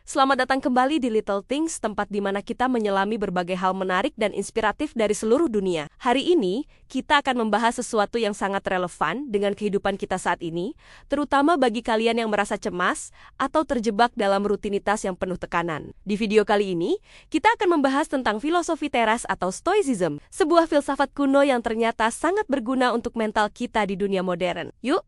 Selamat datang kembali di Little Things, tempat di mana kita menyelami berbagai hal menarik dan inspiratif dari seluruh dunia. Hari ini, kita akan membahas sesuatu yang sangat relevan dengan kehidupan kita saat ini, terutama bagi kalian yang merasa cemas atau terjebak dalam rutinitas yang penuh tekanan. Di video kali ini, kita akan membahas tentang filosofi teras atau stoicism, sebuah filsafat kuno yang ternyata sangat berguna untuk mental kita di dunia modern. Yuk,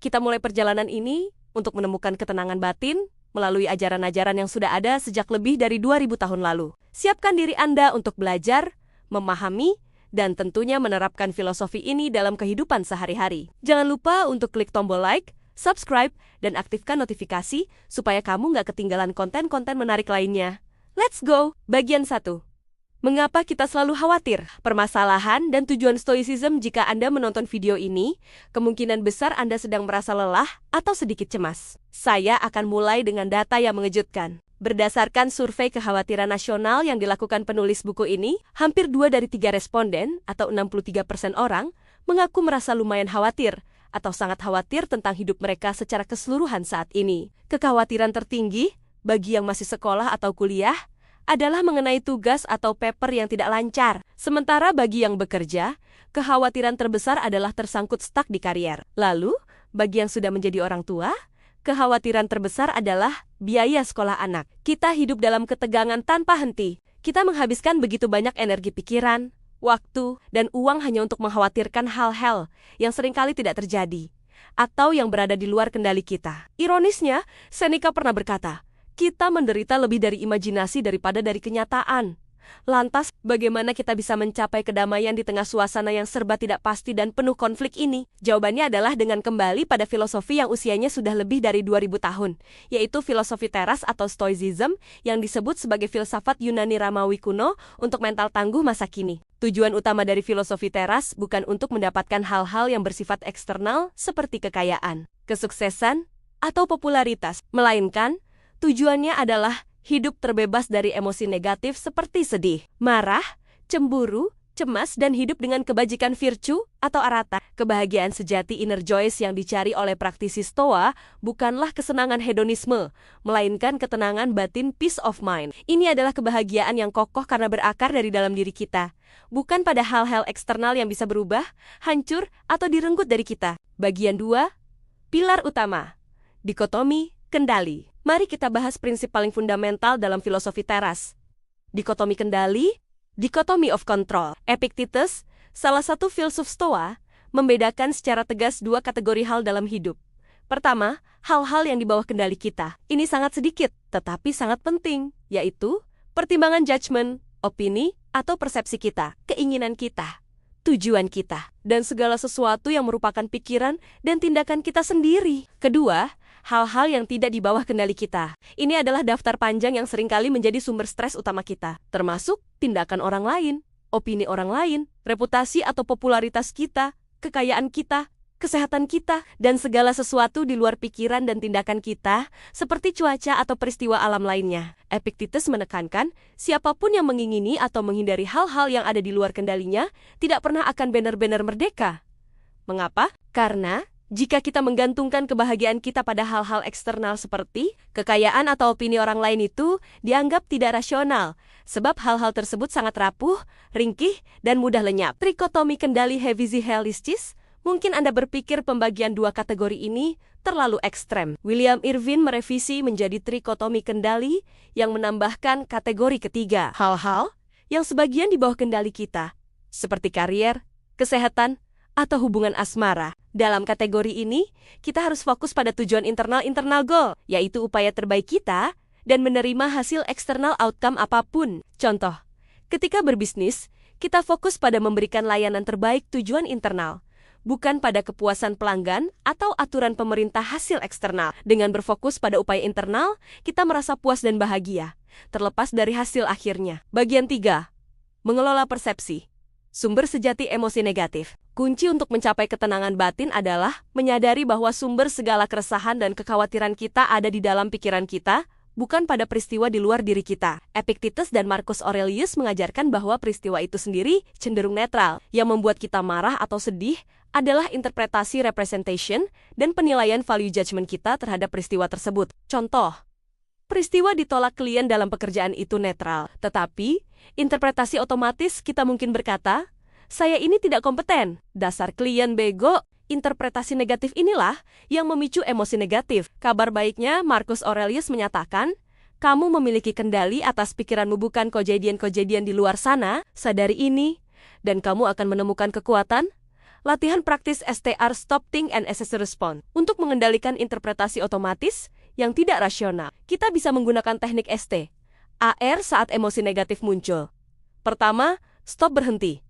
kita mulai perjalanan ini untuk menemukan ketenangan batin melalui ajaran-ajaran yang sudah ada sejak lebih dari 2000 tahun lalu. Siapkan diri Anda untuk belajar, memahami, dan tentunya menerapkan filosofi ini dalam kehidupan sehari-hari. Jangan lupa untuk klik tombol like, subscribe, dan aktifkan notifikasi supaya kamu nggak ketinggalan konten-konten menarik lainnya. Let's go! Bagian 1. Mengapa kita selalu khawatir? Permasalahan dan tujuan stoicism. Jika Anda menonton video ini, kemungkinan besar Anda sedang merasa lelah atau sedikit cemas. Saya akan mulai dengan data yang mengejutkan. Berdasarkan survei kekhawatiran nasional yang dilakukan penulis buku ini, hampir 2 dari 3 responden, atau 63% orang, mengaku merasa lumayan khawatir atau sangat khawatir tentang hidup mereka secara keseluruhan saat ini. Kekhawatiran tertinggi bagi yang masih sekolah atau kuliah adalah mengenai tugas atau paper yang tidak lancar. Sementara bagi yang bekerja, kekhawatiran terbesar adalah tersangkut stuck di karier. Lalu, bagi yang sudah menjadi orang tua, kekhawatiran terbesar adalah biaya sekolah anak. Kita hidup dalam ketegangan tanpa henti. Kita menghabiskan begitu banyak energi pikiran, waktu, dan uang hanya untuk mengkhawatirkan hal-hal yang seringkali tidak terjadi, atau yang berada di luar kendali kita. Ironisnya, Seneca pernah berkata, kita menderita lebih dari imajinasi daripada dari kenyataan. Lantas, bagaimana kita bisa mencapai kedamaian di tengah suasana yang serba tidak pasti dan penuh konflik ini? Jawabannya adalah dengan kembali pada filosofi yang usianya sudah lebih dari 2000 tahun, yaitu filosofi teras atau stoicism yang disebut sebagai filsafat Yunani Romawi kuno untuk mental tangguh masa kini. Tujuan utama dari filosofi teras bukan untuk mendapatkan hal-hal yang bersifat eksternal seperti kekayaan, kesuksesan, atau popularitas, melainkan tujuannya adalah hidup terbebas dari emosi negatif seperti sedih, marah, cemburu, cemas, dan hidup dengan kebajikan virtue atau arata. Kebahagiaan sejati inner joys yang dicari oleh praktisi Stoa bukanlah kesenangan hedonisme, melainkan ketenangan batin peace of mind. Ini adalah kebahagiaan yang kokoh karena berakar dari dalam diri kita, bukan pada hal-hal eksternal yang bisa berubah, hancur, atau direnggut dari kita. Bagian 2. Pilar utama. Dikotomi, kendali. Mari kita bahas prinsip paling fundamental dalam filosofi teras. Dikotomi kendali, dikotomi of control. Epictetus, salah satu filsuf Stoa, membedakan secara tegas 2 kategori hal dalam hidup. Pertama, hal-hal yang di bawah kendali kita. Ini sangat sedikit, tetapi sangat penting, yaitu pertimbangan judgment, opini, atau persepsi kita, keinginan kita, tujuan kita, dan segala sesuatu yang merupakan pikiran dan tindakan kita sendiri. Kedua, hal-hal yang tidak di bawah kendali kita. Ini adalah daftar panjang yang seringkali menjadi sumber stres utama kita, termasuk tindakan orang lain, opini orang lain, reputasi atau popularitas kita, kekayaan kita, kesehatan kita, dan segala sesuatu di luar pikiran dan tindakan kita, seperti cuaca atau peristiwa alam lainnya. Epictetus menekankan, siapapun yang mengingini atau menghindari hal-hal yang ada di luar kendalinya, tidak pernah akan benar-benar merdeka. Mengapa? Karena jika kita menggantungkan kebahagiaan kita pada hal-hal eksternal seperti kekayaan atau opini orang lain, itu dianggap tidak rasional, sebab hal-hal tersebut sangat rapuh, ringkih, dan mudah lenyap. Trikotomi kendali hevisihelicis. Mungkin Anda berpikir pembagian 2 kategori ini terlalu ekstrem. William Irwin merevisi menjadi trikotomi kendali yang menambahkan kategori ketiga, hal-hal yang sebagian di bawah kendali kita, seperti karier, kesehatan, atau hubungan asmara. Dalam kategori ini, kita harus fokus pada tujuan internal goal, yaitu upaya terbaik kita dan menerima hasil eksternal outcome apapun. Contoh, ketika berbisnis, kita fokus pada memberikan layanan terbaik tujuan internal, bukan pada kepuasan pelanggan atau aturan pemerintah hasil eksternal. Dengan berfokus pada upaya internal, kita merasa puas dan bahagia, terlepas dari hasil akhirnya. Bagian 3. Mengelola persepsi. Sumber sejati emosi negatif. Kunci untuk mencapai ketenangan batin adalah menyadari bahwa sumber segala keresahan dan kekhawatiran kita ada di dalam pikiran kita, bukan pada peristiwa di luar diri kita. Epictetus dan Marcus Aurelius mengajarkan bahwa peristiwa itu sendiri cenderung netral. Yang membuat kita marah atau sedih adalah interpretasi representation dan penilaian value judgment kita terhadap peristiwa tersebut. Contoh, peristiwa ditolak klien dalam pekerjaan itu netral. Tetapi, interpretasi otomatis kita mungkin berkata, saya ini tidak kompeten, dasar klien bego. Interpretasi negatif inilah yang memicu emosi negatif. Kabar baiknya, Marcus Aurelius menyatakan, kamu memiliki kendali atas pikiranmu, bukan kejadian-kejadian di luar sana. Sadari ini, dan kamu akan menemukan kekuatan. Latihan praktis STR, Stop, Think, and Assess Response. Untuk mengendalikan interpretasi otomatis yang tidak rasional, kita bisa menggunakan teknik ST. AR saat emosi negatif muncul. Pertama, stop, berhenti.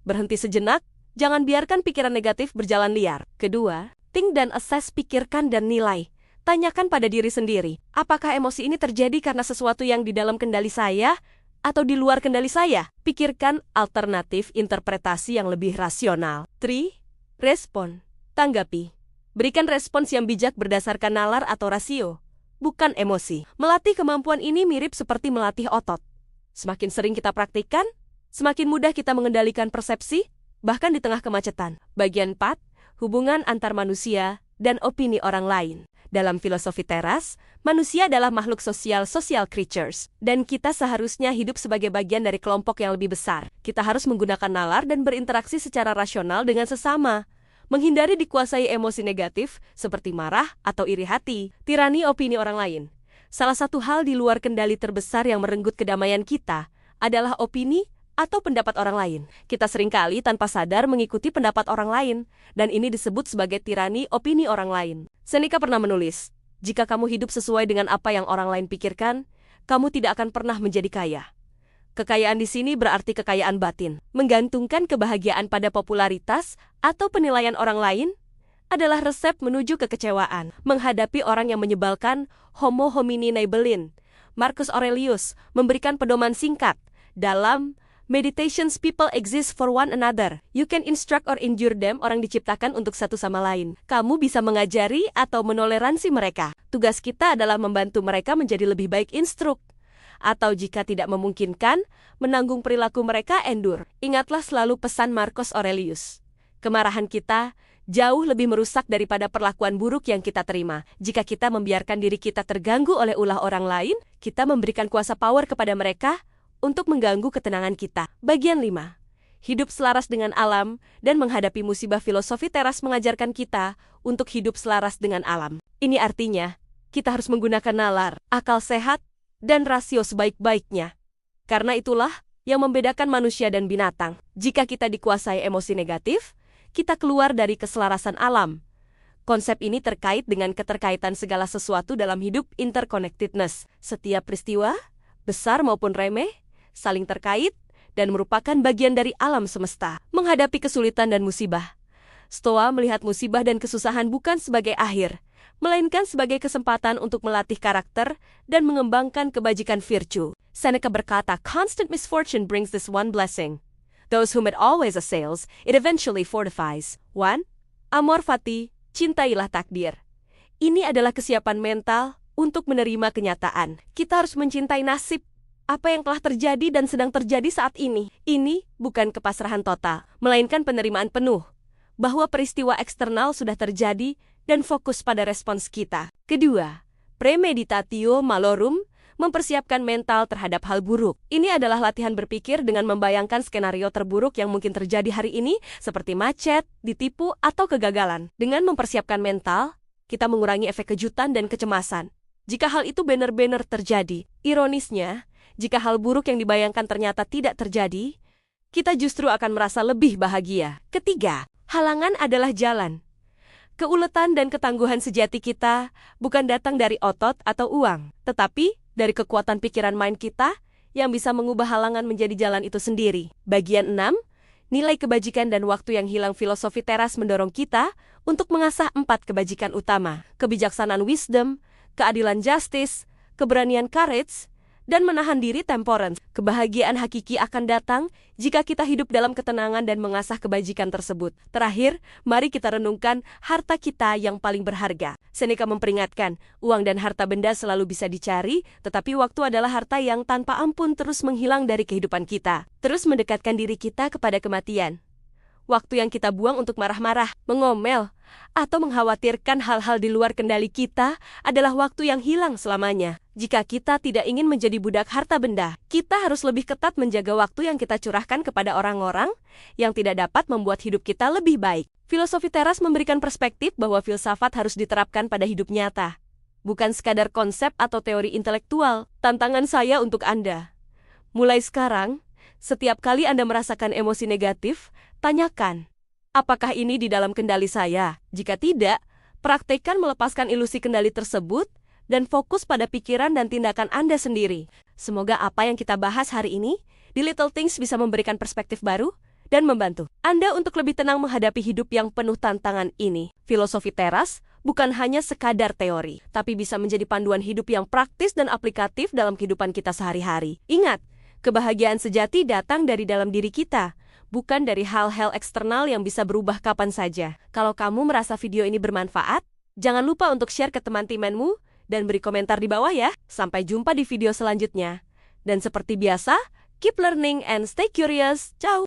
Berhenti sejenak, jangan biarkan pikiran negatif berjalan liar. Kedua, think dan assess, pikirkan dan nilai. Tanyakan pada diri sendiri, apakah emosi ini terjadi karena sesuatu yang di dalam kendali saya atau di luar kendali saya? Pikirkan alternatif interpretasi yang lebih rasional. 3. Respon. Tanggapi. Berikan respons yang bijak berdasarkan nalar atau rasio, bukan emosi. Melatih kemampuan ini mirip seperti melatih otot. Semakin sering kita praktikkan, semakin mudah kita mengendalikan persepsi, bahkan di tengah kemacetan. Bagian 4. Hubungan antar manusia dan opini orang lain. Dalam filosofi teras, manusia adalah makhluk social creatures, dan kita seharusnya hidup sebagai bagian dari kelompok yang lebih besar. Kita harus menggunakan nalar dan berinteraksi secara rasional dengan sesama, menghindari dikuasai emosi negatif seperti marah atau iri hati, tirani opini orang lain. Salah satu hal di luar kendali terbesar yang merenggut kedamaian kita adalah opini atau pendapat orang lain. Kita seringkali tanpa sadar mengikuti pendapat orang lain, dan ini disebut sebagai tirani opini orang lain. Seneca pernah menulis, jika kamu hidup sesuai dengan apa yang orang lain pikirkan, kamu tidak akan pernah menjadi kaya. Kekayaan di sini berarti kekayaan batin. Menggantungkan kebahagiaan pada popularitas atau penilaian orang lain adalah resep menuju kekecewaan. Menghadapi orang yang menyebalkan, homo homini nebelin. Marcus Aurelius memberikan pedoman singkat dalam Meditations, people exist for one another. You can instruct or injure them. Orang diciptakan untuk satu sama lain. Kamu bisa mengajari atau menoleransi mereka. Tugas kita adalah membantu mereka menjadi lebih baik, instruk. Atau jika tidak memungkinkan, menanggung perilaku mereka, endure. Ingatlah selalu pesan Marcus Aurelius. Kemarahan kita jauh lebih merusak daripada perlakuan buruk yang kita terima. Jika kita membiarkan diri kita terganggu oleh ulah orang lain, kita memberikan kuasa power kepada mereka untuk mengganggu ketenangan kita. Bagian 5. Hidup selaras dengan alam dan menghadapi musibah. Filosofi teras mengajarkan kita untuk hidup selaras dengan alam. Ini artinya, kita harus menggunakan nalar, akal sehat, dan rasio sebaik-baiknya. Karena itulah yang membedakan manusia dan binatang. Jika kita dikuasai emosi negatif, kita keluar dari keselarasan alam. Konsep ini terkait dengan keterkaitan segala sesuatu dalam hidup, interconnectedness. Setiap peristiwa, besar maupun remeh, saling terkait, dan merupakan bagian dari alam semesta. Menghadapi kesulitan dan musibah. Stoa melihat musibah dan kesusahan bukan sebagai akhir, melainkan sebagai kesempatan untuk melatih karakter dan mengembangkan kebajikan virtue. Seneca berkata, constant misfortune brings this one blessing. Those whom it always assails, it eventually fortifies. 1. Amor fati, cintailah takdir. Ini adalah kesiapan mental untuk menerima kenyataan. Kita harus mencintai nasib, apa yang telah terjadi dan sedang terjadi saat ini. Ini bukan kepasrahan total, melainkan penerimaan penuh bahwa peristiwa eksternal sudah terjadi dan fokus pada respons kita. Kedua, premeditatio malorum, mempersiapkan mental terhadap hal buruk. Ini adalah latihan berpikir dengan membayangkan skenario terburuk yang mungkin terjadi hari ini, seperti macet, ditipu, atau kegagalan. Dengan mempersiapkan mental, kita mengurangi efek kejutan dan kecemasan. Jika hal itu benar-benar terjadi, ironisnya, jika hal buruk yang dibayangkan ternyata tidak terjadi, kita justru akan merasa lebih bahagia. Ketiga, halangan adalah jalan. Keuletan dan ketangguhan sejati kita bukan datang dari otot atau uang, tetapi dari kekuatan pikiran mind kita yang bisa mengubah halangan menjadi jalan itu sendiri. Bagian 6, nilai kebajikan dan waktu yang hilang. Filosofi teras mendorong kita untuk mengasah 4 kebajikan utama. Kebijaksanaan wisdom, keadilan justice, keberanian courage, dan menahan diri temperance. Kebahagiaan hakiki akan datang jika kita hidup dalam ketenangan dan mengasah kebajikan tersebut. Terakhir, mari kita renungkan harta kita yang paling berharga. Seneca memperingatkan, uang dan harta benda selalu bisa dicari, tetapi waktu adalah harta yang tanpa ampun terus menghilang dari kehidupan kita. Terus mendekatkan diri kita kepada kematian. Waktu yang kita buang untuk marah-marah, mengomel, atau mengkhawatirkan hal-hal di luar kendali kita adalah waktu yang hilang selamanya. Jika kita tidak ingin menjadi budak harta benda, kita harus lebih ketat menjaga waktu yang kita curahkan kepada orang-orang yang tidak dapat membuat hidup kita lebih baik. Filosofi teras memberikan perspektif bahwa filsafat harus diterapkan pada hidup nyata, bukan sekadar konsep atau teori intelektual. Tantangan saya untuk Anda. Mulai sekarang, setiap kali Anda merasakan emosi negatif, tanyakan, apakah ini di dalam kendali saya? Jika tidak, praktekkan melepaskan ilusi kendali tersebut dan fokus pada pikiran dan tindakan Anda sendiri. Semoga apa yang kita bahas hari ini di Little Things bisa memberikan perspektif baru dan membantu Anda untuk lebih tenang menghadapi hidup yang penuh tantangan ini. Filosofi teras bukan hanya sekadar teori, tapi bisa menjadi panduan hidup yang praktis dan aplikatif dalam kehidupan kita sehari-hari. Ingat, kebahagiaan sejati datang dari dalam diri kita, bukan dari hal-hal eksternal yang bisa berubah kapan saja. Kalau kamu merasa video ini bermanfaat, jangan lupa untuk share ke teman-temanmu dan beri komentar di bawah ya. Sampai jumpa di video selanjutnya. Dan seperti biasa, keep learning and stay curious. Ciao!